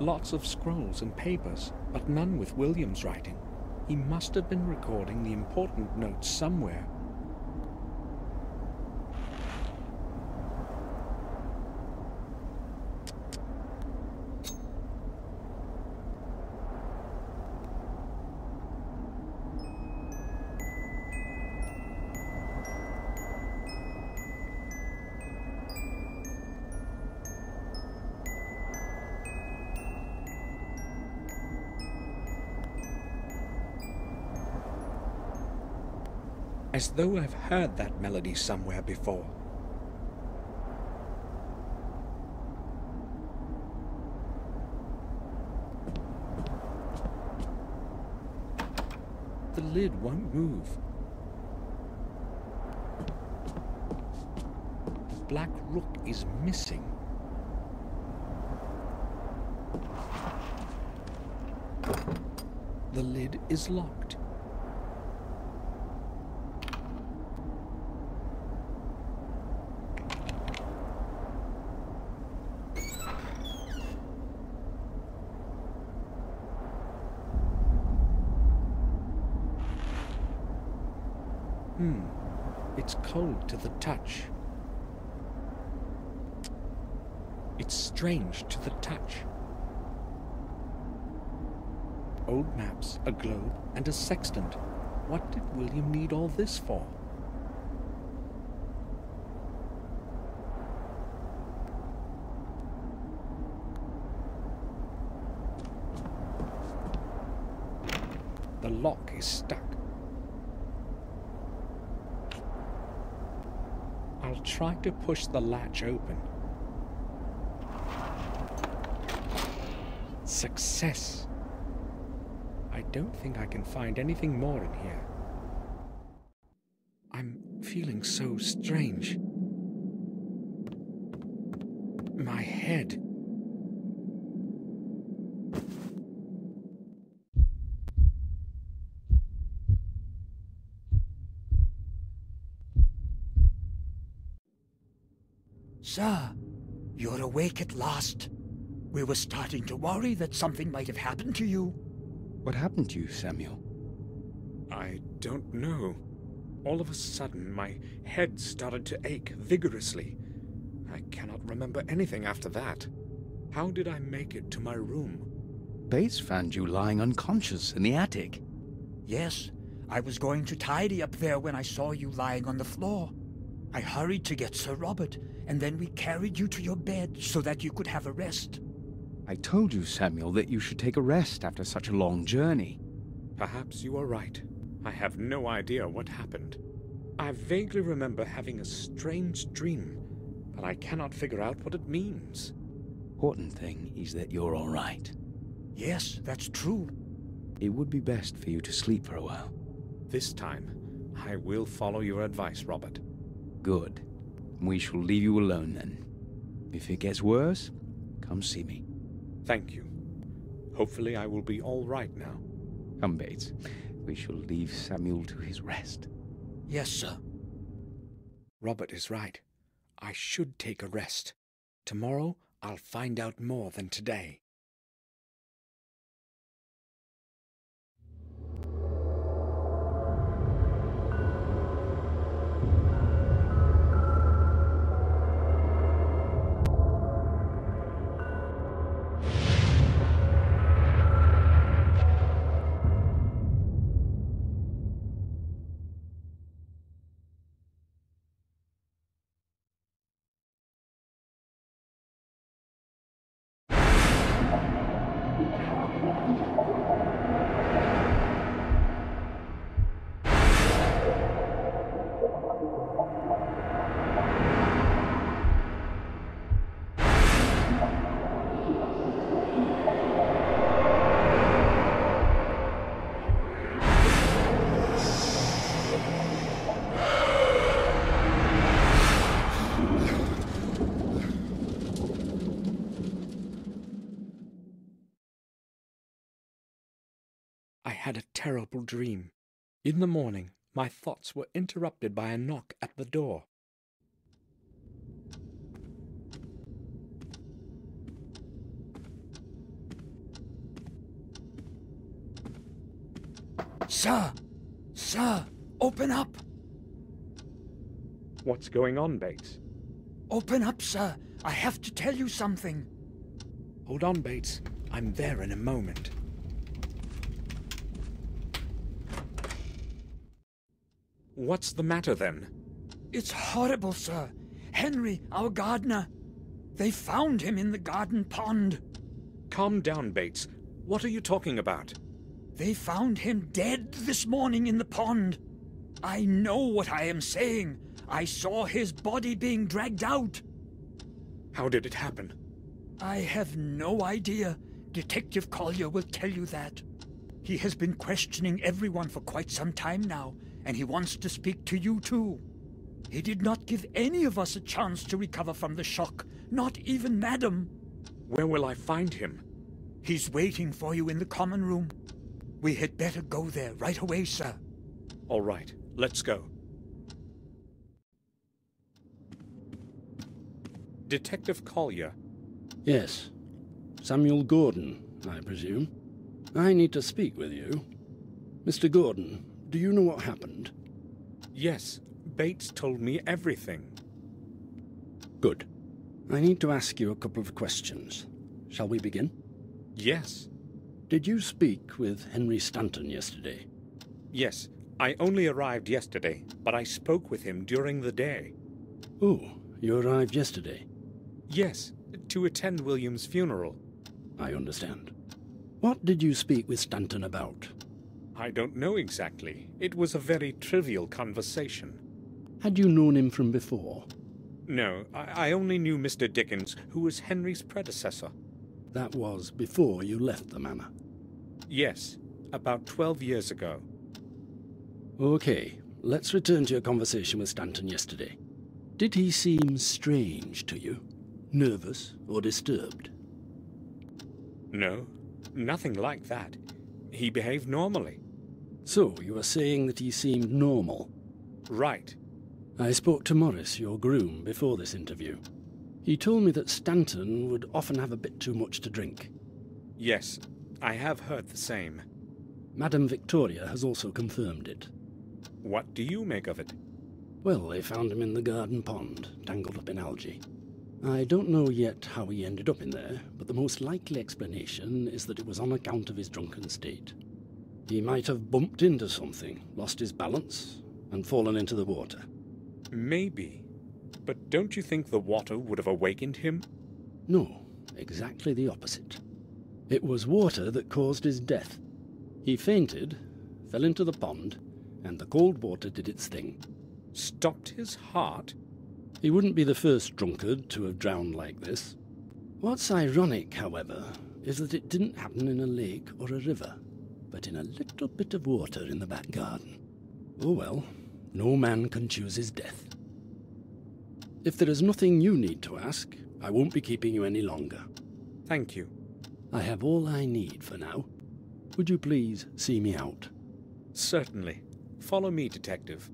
Lots of scrolls and papers, but none with William's writing. He must have been recording the important notes somewhere. As though I've heard that melody somewhere before. The lid won't move. The black rook is missing. The lid is locked. It's cold to the touch. It's strange to the touch. Old maps, a globe, and a sextant. What did William need all this for? The lock is stuck. I'll try to push the latch open. Success! I don't think I can find anything more in here. I'm feeling so strange. My head. Sir, you're awake at last. We were starting to worry that something might have happened to you. What happened to you, Samuel? I don't know. All of a sudden, my head started to ache vigorously. I cannot remember anything after that. How did I make it to my room? Bates found you lying unconscious in the attic. Yes, I was going to tidy up there when I saw you lying on the floor. I hurried to get Sir Robert, and then we carried you to your bed so that you could have a rest. I told you, Samuel, that you should take a rest after such a long journey. Perhaps you are right. I have no idea what happened. I vaguely remember having a strange dream, but I cannot figure out what it means. Important thing is that you're all right. Yes, that's true. It would be best for you to sleep for a while. This time, I will follow your advice, Robert. Good. We shall leave you alone then. If it gets worse, come see me. Thank you. Hopefully I will be all right now. Come, Bates. We shall leave Samuel to his rest. Yes, sir. Robert is right. I should take a rest. Tomorrow I'll find out more than today. I had a terrible dream. In the morning, my thoughts were interrupted by a knock at the door. Sir! Sir! Open up! What's going on, Bates? Open up, sir! I have to tell you something! Hold on, Bates. I'm there in a moment. What's the matter, then? It's horrible, sir. Henry, our gardener. They found him in the garden pond. Calm down, Bates. What are you talking about? They found him dead this morning in the pond. I know what I am saying. I saw his body being dragged out. How did it happen? I have no idea. Detective Collier will tell you that. He has been questioning everyone for quite some time now, and he wants to speak to you too. He did not give any of us a chance to recover from the shock, not even Madam. Where will I find him? He's waiting for you in the common room. We had better go there right away, sir. All right, let's go. Detective Collier. Yes. Samuel Gordon, I presume. I need to speak with you. Mr. Gordon, do you know what happened? Yes, Bates told me everything. Good. I need to ask you a couple of questions. Shall we begin? Yes. Did you speak with Henry Stanton yesterday? Yes, I only arrived yesterday, but I spoke with him during the day. Oh, you arrived yesterday? Yes, to attend William's funeral. I understand. What did you speak with Stanton about? I don't know exactly. It was a very trivial conversation. Had you known him from before? No, I only knew Mr. Dickens, who was Henry's predecessor. That was before you left the manor? Yes, about 12 years ago. Okay, let's return to your conversation with Stanton yesterday. Did he seem strange to you? Nervous or disturbed? No, nothing like that. He behaved normally. So, you are saying that he seemed normal? Right. I spoke to Morris, your groom, before this interview. He told me that Stanton would often have a bit too much to drink. Yes, I have heard the same. Madame Victoria has also confirmed it. What do you make of it? Well, they found him in the garden pond, tangled up in algae. I don't know yet how he ended up in there, but the most likely explanation is that it was on account of his drunken state. He might have bumped into something, lost his balance, and fallen into the water. Maybe. But don't you think the water would have awakened him? No, exactly the opposite. It was water that caused his death. He fainted, fell into the pond, and the cold water did its thing. Stopped his heart? He wouldn't be the first drunkard to have drowned like this. What's ironic, however, is that it didn't happen in a lake or a river, but in a little bit of water in the back garden. Oh well, no man can choose his death. If there is nothing you need to ask, I won't be keeping you any longer. Thank you. I have all I need for now. Would you please see me out? Certainly. Follow me, Detective.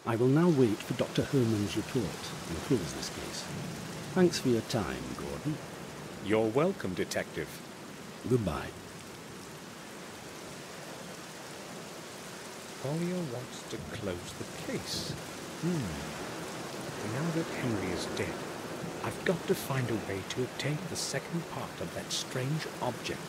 I will now wait for Dr. Herman's report and close this case. Thanks for your time, Gordon. You're welcome, Detective. Goodbye. Collier wants to close the case. Now that Henry is dead, I've got to find a way to obtain the second part of that strange object.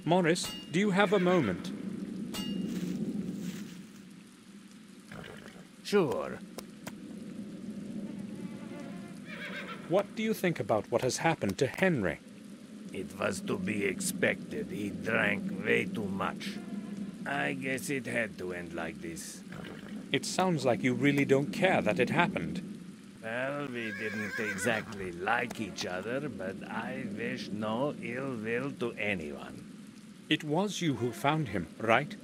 Morris, do you have a moment? Sure. What do you think about what has happened to Henry? It was to be expected. He drank way too much. I guess it had to end like this. It sounds like you really don't care that it happened. Well, we didn't exactly like each other, but I wish no ill will to anyone. It was you who found him, right?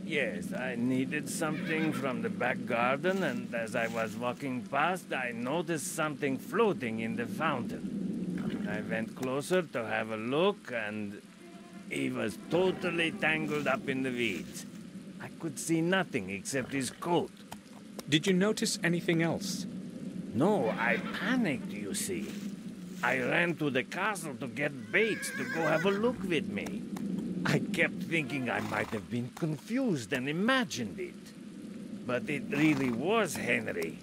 Yes, I needed something from the back garden, and as I was walking past, I noticed something floating in the fountain. I went closer to have a look, and he was totally tangled up in the weeds. I could see nothing except his coat. Did you notice anything else? No, I panicked, you see. I ran to the castle to get Bates to go have a look with me. I kept thinking I might have been confused and imagined it. But it really was Henry.